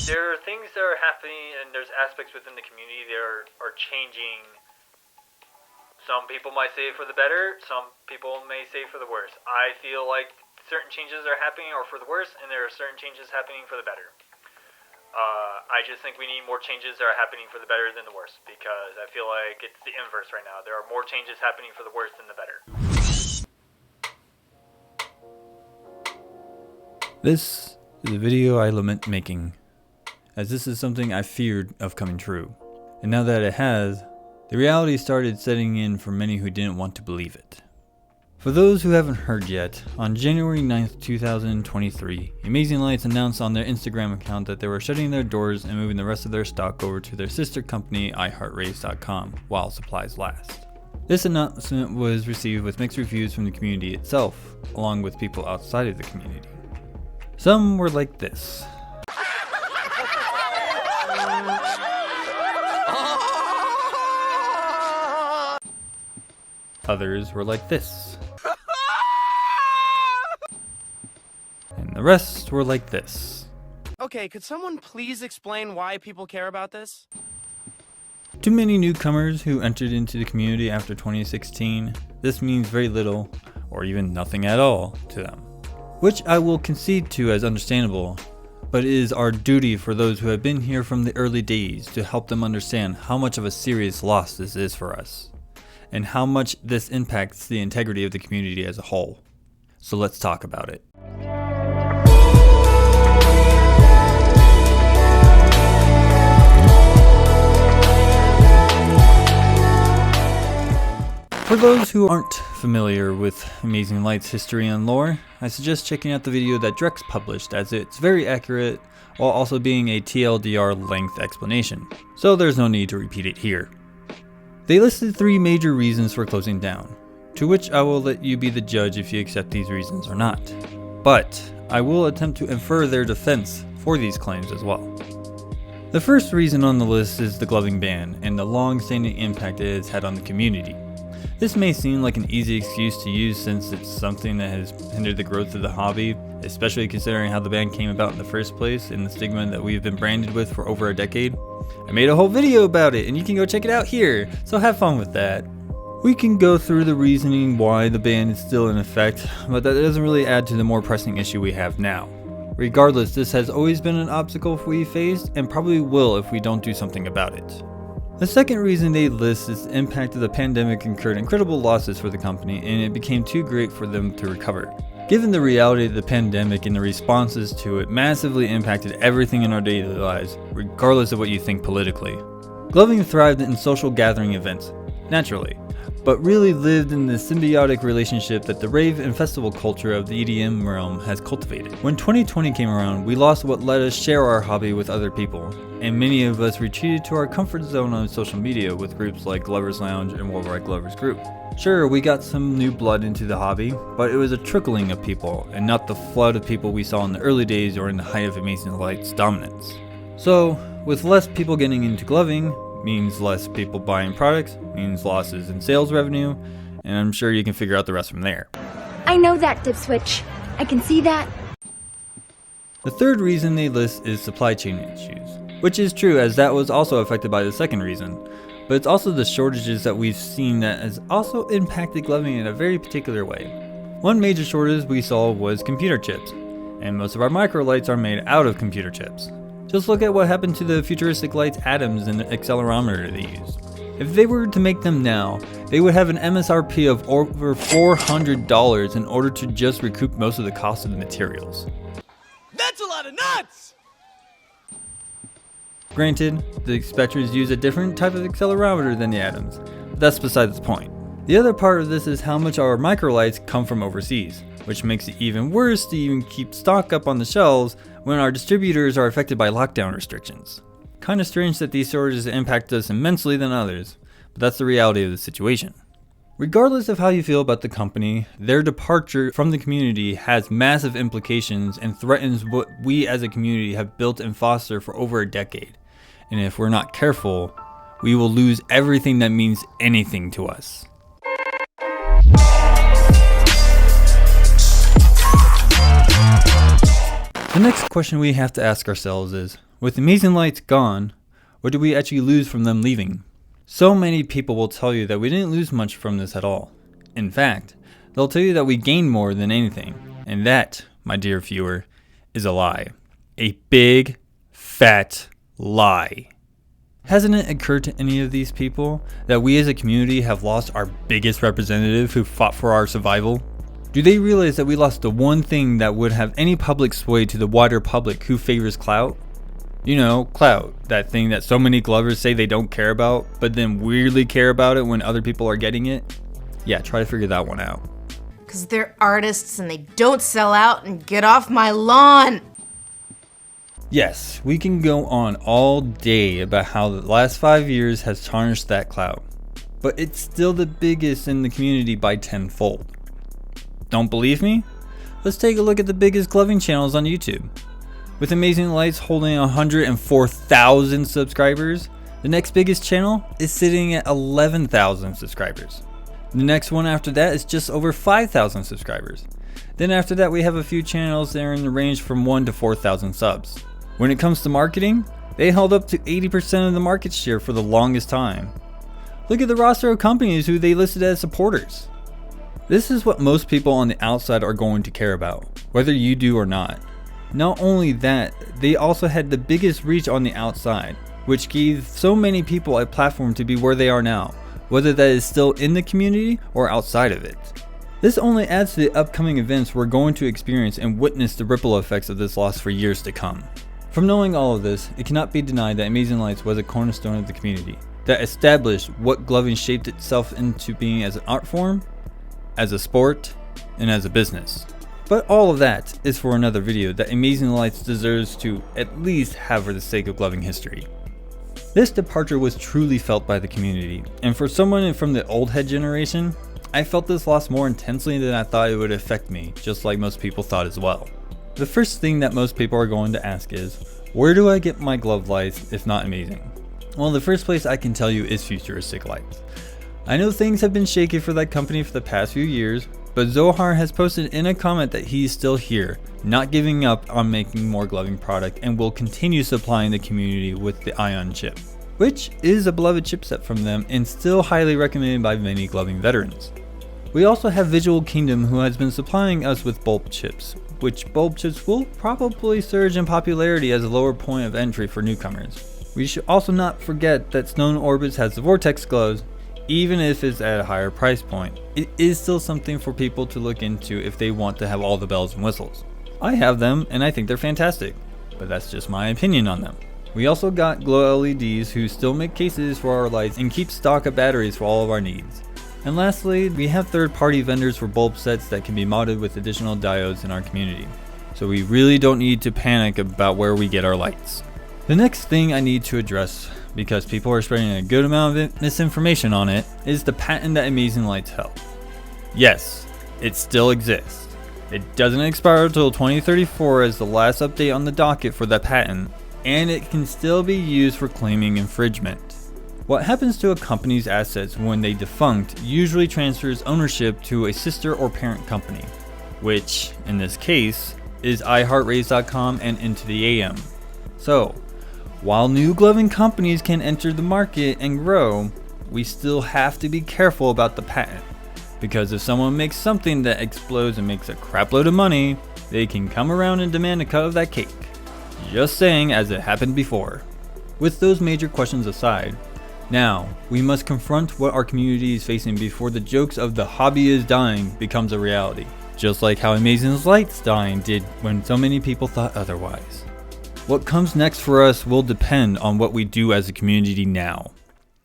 there are things that are happening, and there's aspects within the community that are changing. Some people might say for the better, some people may say for the worse. I feel like certain changes are happening or for the worse, and there are certain changes happening for the better. I just think we need more changes that are happening for the better than the worse, because I feel like it's the inverse right now. There are more changes happening for the worse than the better. This is a video I lament making, as this is something I feared of coming true. And now that it has, the reality started setting in for many who didn't want to believe it. For those who haven't heard yet, on January 9th, 2023, Emazinglights announced on their Instagram account that they were shutting their doors and moving the rest of their stock over to their sister company, iHeartRace.com, while supplies last. This announcement was received with mixed reviews from the community itself, along with people outside of the community. Some were like this. Others were like this. And the rest were like this. Okay, could someone please explain why people care about this? To many newcomers who entered into the community after 2016, this means very little, or even nothing at all, to them. Which I will concede to as understandable, but it is our duty for those who have been here from the early days to help them understand how much of a serious loss this is for us, and how much this impacts the integrity of the community as a whole. So let's talk about it. For those who aren't familiar with Emazinglights' history and lore, I suggest checking out the video that Drex published, as it's very accurate while also being a TLDR length explanation, so there's no need to repeat it here. They listed 3 major reasons for closing down, to which I will let you be the judge if you accept these reasons or not, but I will attempt to infer their defense for these claims as well. The first reason on the list is the gloving ban and the long-standing impact it has had on the community. This may seem like an easy excuse to use since it's something that has hindered the growth of the hobby, especially considering how the ban came about in the first place and the stigma that we've been branded with for over a decade. I made a whole video about it and you can go check it out here, so have fun with that. We can go through the reasoning why the ban is still in effect, but that doesn't really add to the more pressing issue we have now. Regardless, this has always been an obstacle we faced and probably will if we don't do something about it. The second reason they list is the impact of the pandemic incurred incredible losses for the company and it became too great for them to recover. Given the reality of the pandemic and the responses to it massively impacted everything in our daily lives, regardless of what you think politically. Gloving thrived in social gathering events, naturally, but really lived in the symbiotic relationship that the rave and festival culture of the EDM realm has cultivated. When 2020 came around, we lost what let us share our hobby with other people, and many of us retreated to our comfort zone on social media with groups like Glover's Lounge and Worldwide Glover's Group. Sure, we got some new blood into the hobby, but it was a trickling of people, and not the flood of people we saw in the early days or in the height of Emazinglights' dominance. So, with less people getting into gloving, means less people buying products, means losses in sales revenue, and I'm sure you can figure out the rest from there. I know that, Dipswitch. I can see that. The third reason they list is supply chain issues, which is true as that was also affected by the second reason, but it's also the shortages that we've seen that has also impacted gloving in a very particular way. One major shortage we saw was computer chips, and most of our microlights are made out of computer chips. Just look at what happened to the futuristic lights atoms and the accelerometer they used. If they were to make them now, they would have an MSRP of over $400 in order to just recoup most of the cost of the materials. That's a lot of nuts! Granted, the Spectres use a different type of accelerometer than the atoms, but that's besides the point. The other part of this is how much our microlights come from overseas, which makes it even worse to even keep stock up on the shelves when our distributors are affected by lockdown restrictions. Kinda strange that these shortages impact us immensely than others, but that's the reality of the situation. Regardless of how you feel about the company, their departure from the community has massive implications and threatens what we as a community have built and fostered for over a decade. And if we're not careful, we will lose everything that means anything to us. The next question we have to ask ourselves is, with Emazinglights gone, what did we actually lose from them leaving? So many people will tell you that we didn't lose much from this at all. In fact, they'll tell you that we gained more than anything. And that, my dear viewer, is a lie. A big, fat lie. Hasn't it occurred to any of these people that we as a community have lost our biggest representative who fought for our survival? Do they realize that we lost the one thing that would have any public sway to the wider public who favors clout? You know, clout, that thing that so many glovers say they don't care about, but then weirdly care about it when other people are getting it? Yeah, try to figure that one out. Because they're artists and they don't sell out and get off my lawn. Yes, we can go on all day about how the last 5 years has tarnished that clout, but it's still the biggest in the community by tenfold. Don't believe me? Let's take a look at the biggest gloving channels on YouTube. With Emazinglights holding 104,000 subscribers, the next biggest channel is sitting at 11,000 subscribers. The next one after that is just over 5,000 subscribers. Then after that we have a few channels that are in the range from 1 to 4,000 subs. When it comes to marketing, they held up to 80% of the market share for the longest time. Look at the roster of companies who they listed as supporters. This is what most people on the outside are going to care about, whether you do or not. Not only that, they also had the biggest reach on the outside, which gave so many people a platform to be where they are now, whether that is still in the community or outside of it. This only adds to the upcoming events we're going to experience and witness the ripple effects of this loss for years to come. From knowing all of this, it cannot be denied that Emazinglights was a cornerstone of the community that established what gloving shaped itself into being as an art form, as a sport, and as a business. But all of that is for another video that Emazinglights deserves to at least have for the sake of gloving history. This departure was truly felt by the community, and for someone from the old head generation, I felt this loss more intensely than I thought it would affect me, just like most people thought as well. The first thing that most people are going to ask is, where do I get my glove lights if not Amazing? Well, the first place I can tell you is Futuristic Lights. I know things have been shaky for that company for the past few years, but Zohar has posted in a comment that he's still here, not giving up on making more gloving product, and will continue supplying the community with the Ion chip, which is a beloved chipset from them and still highly recommended by many gloving veterans. We also have Visual Kingdom, who has been supplying us with bulb chips, which bulb chips will probably surge in popularity as a lower point of entry for newcomers. We should also not forget that Stone Orbits has the Vortex gloves. Even if it's at a higher price point, it is still something for people to look into if they want to have all the bells and whistles. I have them and I think they're fantastic, but that's just my opinion on them. We also got Glow LEDs, who still make cases for our lights and keep stock of batteries for all of our needs. And lastly, we have third-party vendors for bulb sets that can be modded with additional diodes in our community. So we really don't need to panic about where we get our lights. The next thing I need to address, because people are spreading a good amount of misinformation on it, is the patent that Emazinglights held. Yes, it still exists. It doesn't expire until 2034 as the last update on the docket for that patent, and it can still be used for claiming infringement. What happens to a company's assets when they defunct usually transfers ownership to a sister or parent company, which, in this case, is iHeartRays.com and Into the AM. So, while new gloving companies can enter the market and grow, we still have to be careful about the patent, because if someone makes something that explodes and makes a crapload of money, they can come around and demand a cut of that cake. Just saying, as it happened before. With those major questions aside, now we must confront what our community is facing before the jokes of the hobby is dying becomes a reality, just like how Emazinglights dying did when so many people thought otherwise. What comes next for us will depend on what we do as a community now.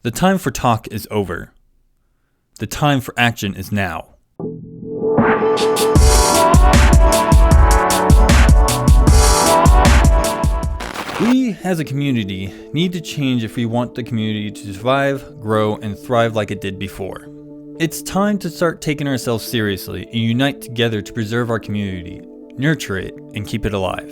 The time for talk is over. The time for action is now. We, as a community, need to change if we want the community to survive, grow, and thrive like it did before. It's time to start taking ourselves seriously and unite together to preserve our community, nurture it, and keep it alive.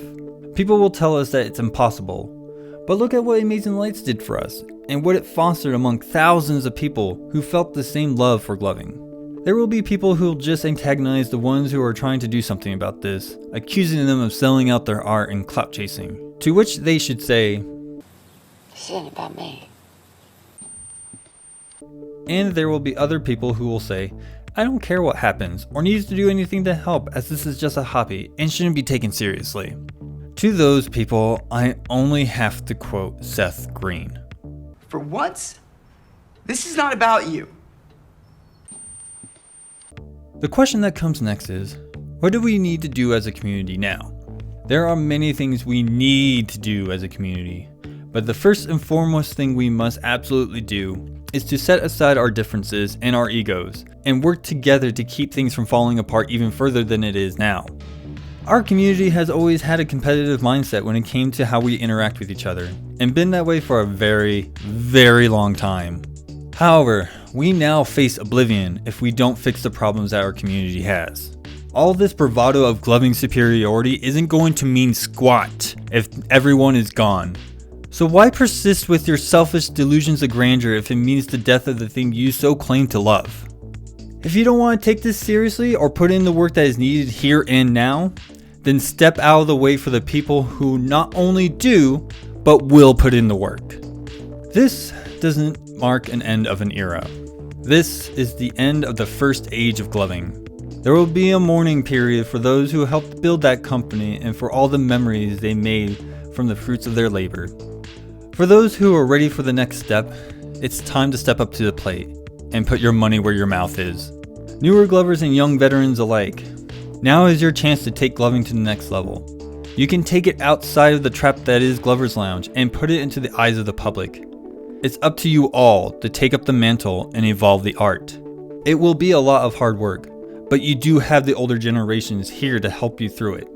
People will tell us that it's impossible, but look at what Emazinglights did for us, and what it fostered among thousands of people who felt the same love for gloving. There will be people who will just antagonize the ones who are trying to do something about this, accusing them of selling out their art and clout chasing. To which they should say, "This isn't about me." and there will be other people who will say, "I don't care what happens or needs to do anything to help, as this is just a hobby and shouldn't be taken seriously." To those people, I only have to quote Seth Green. For once, this is not about you. The question that comes next is, what do we need to do as a community now? There are many things we need to do as a community, but the first and foremost thing we must absolutely do is to set aside our differences and our egos and work together to keep things from falling apart even further than it is now. Our community has always had a competitive mindset when it came to how we interact with each other, and been that way for a very, very long time. However, we now face oblivion if we don't fix the problems that our community has. All this bravado of gloving superiority isn't going to mean squat if everyone is gone. So why persist with your selfish delusions of grandeur if it means the death of the thing you so claim to love? If you don't want to take this seriously or put in the work that is needed here and now, then step out of the way for the people who not only do, but will put in the work. This doesn't mark an end of an era. This is the end of the first age of gloving. There will be a mourning period for those who helped build that company and for all the memories they made from the fruits of their labor. For those who are ready for the next step, it's time to step up to the plate and put your money where your mouth is. Newer glovers and young veterans alike, now is your chance to take gloving to the next level. You can take it outside of the trap that is Glover's Lounge and put it into the eyes of the public. It's up to you all to take up the mantle and evolve the art. It will be a lot of hard work, but you do have the older generations here to help you through it.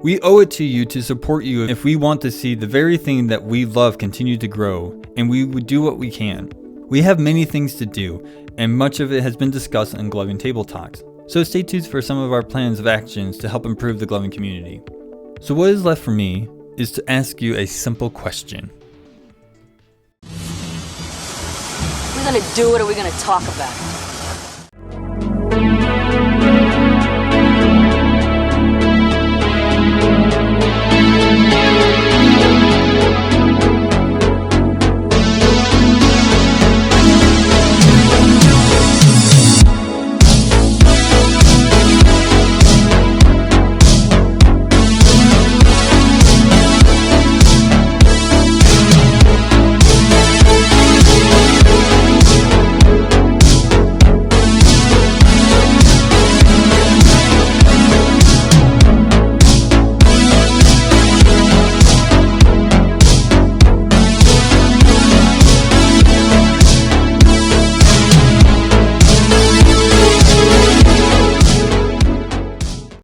We owe it to you to support you if we want to see the very thing that we love continue to grow, and we would do what we can. We have many things to do, and much of it has been discussed in Gloving Table Talks, so stay tuned for some of our plans of actions to help improve the gloving community. So what is left for me is to ask you a simple question. We're gonna do it or we're gonna talk about it.